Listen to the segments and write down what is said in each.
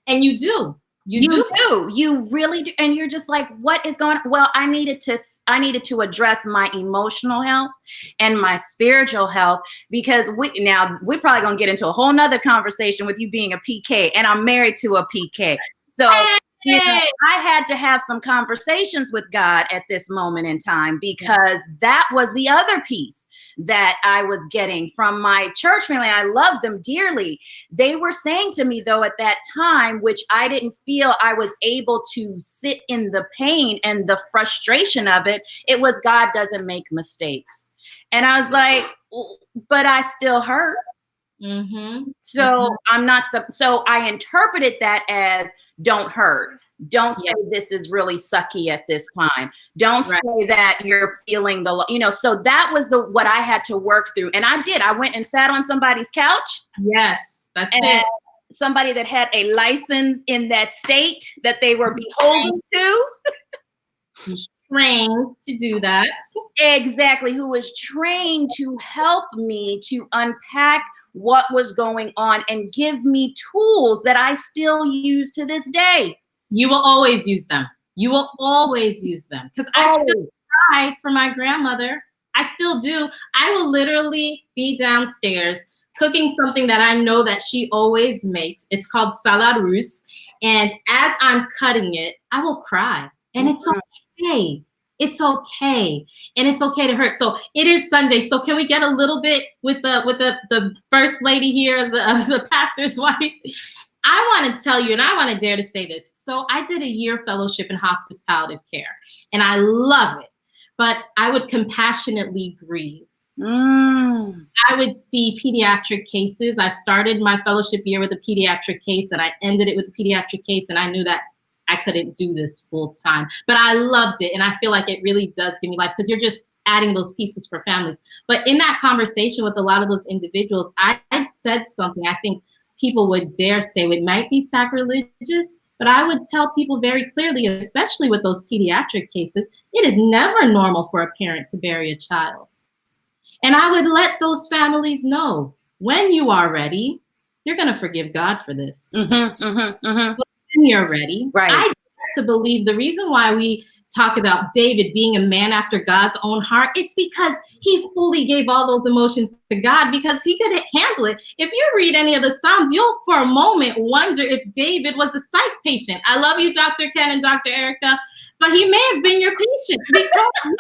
And you do. You really do. And you're just like, what is going on? Well, I needed to address my emotional health and my spiritual health, because we're probably going to get into a whole nother conversation with you being a PK, and I'm married to a PK. So I had to have some conversations with God at this moment in time, because that was the other piece that I was getting from my church family. I love them dearly. They were saying to me, though, at that time, which I didn't feel I was able to sit in the pain and the frustration of it, it was, God doesn't make mistakes. And I was like, but I still hurt. So I'm not, so I interpreted that as, don't hurt. Don't say this is really sucky at this time. Don't say that you're feeling so that was what I had to work through. And I did. I went and sat on somebody's couch. Yes, that's it. Somebody that had a license in that state that they were beholden to. Who's trained to do that. Exactly. Who was trained to help me to unpack what was going on and give me tools that I still use to this day. You will always use them. You will always use them. Because I still cry for my grandmother. I still do. I will literally be downstairs cooking something that I know that she always makes. It's called salad russe. And as I'm cutting it, I will cry. And it's okay. It's okay. And it's okay to hurt. So it is Sunday. So can we get a little bit with the first lady here as the pastor's wife? I want to tell you, and I want to dare to say this. So I did a year fellowship in hospice palliative care, and I love it. But I would compassionately grieve. I would see pediatric cases. I started my fellowship year with a pediatric case, and I ended it with a pediatric case, and I knew that I couldn't do this full time. But I loved it, and I feel like it really does give me life, because you're just adding those pieces for families. But in that conversation with a lot of those individuals, I said something I think people would dare say it might be sacrilegious, but I would tell people very clearly, especially with those pediatric cases, it is never normal for a parent to bury a child. And I would let those families know, when you are ready, you're going to forgive God for this. When you're ready. Right. I dare to believe the reason why we talk about David being a man after God's own heart, it's because he fully gave all those emotions to God, because he could handle it. If you read any of the Psalms, you'll for a moment wonder if David was a psych patient. I love you, Dr. Ken and Dr. Erica, but he may have been your patient, because you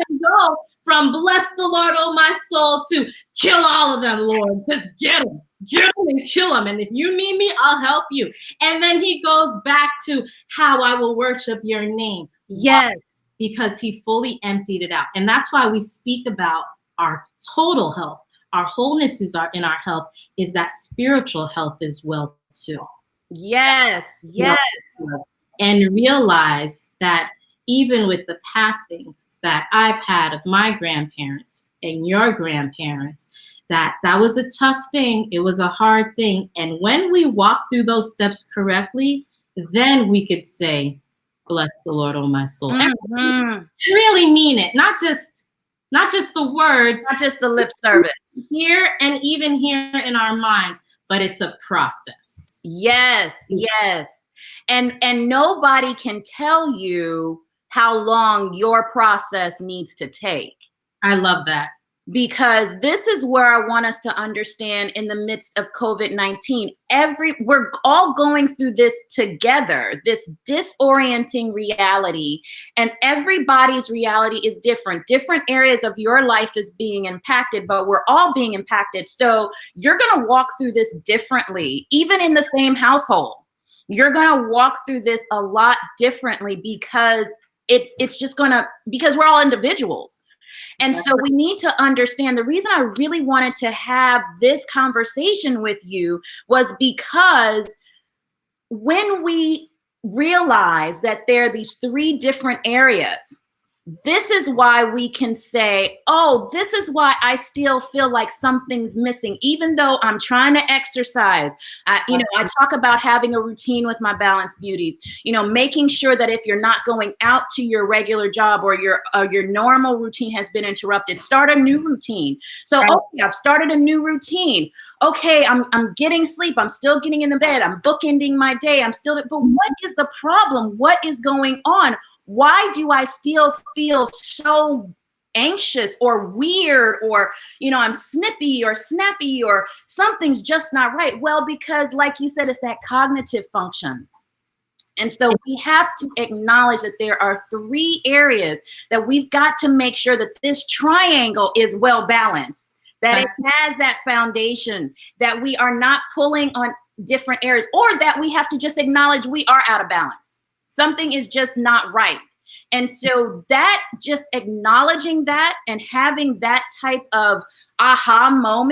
can go from bless the Lord, oh my soul, to kill all of them, Lord. Just get them and kill them. And if you need me, I'll help you. And then he goes back to how I will worship your name. Yes. Because he fully emptied it out. And that's why we speak about our total health. Our wholenesses are in our health, is that spiritual health as well too. Yes. Yes. And realize that even with the passings that I've had of my grandparents and your grandparents, that was a tough thing. It was a hard thing. And when we walk through those steps correctly, then we could say, bless the Lord, oh my soul. And really mean it. Not just the words. Not just the lip service. Here and even here in our minds, but it's a process. Yes, yes. And nobody can tell you how long your process needs to take. I love that. Because this is where I want us to understand, in the midst of COVID-19, we're all going through this together, this disorienting reality, and everybody's reality is different. Different areas of your life is being impacted, but we're all being impacted. So you're going to walk through this differently, even in the same household. You're going to walk through this a lot differently, because it's just going to, because we're all individuals. And so we need to understand, the reason I really wanted to have this conversation with you was because when we realize that there are these three different areas this is why we can say, oh, this is why I still feel like something's missing, even though I'm trying to exercise. I talk about having a routine with my Balanced Beauties, making sure that if you're not going out to your regular job or your normal routine has been interrupted, start a new routine. So, okay, I've started a new routine. Okay, I'm getting sleep. I'm still getting in the bed. I'm bookending my day. But what is the problem? What is going on? Why do I still feel so anxious or weird, or, I'm snippy or snappy, or something's just not right? Well, because like you said, it's that cognitive function. And so we have to acknowledge that there are 3 areas that we've got to make sure that this triangle is well balanced, that it has that foundation, that we are not pulling on different areas, or that we have to just acknowledge we are out of balance. Something is just not right. And so that, just acknowledging that and having that type of aha moment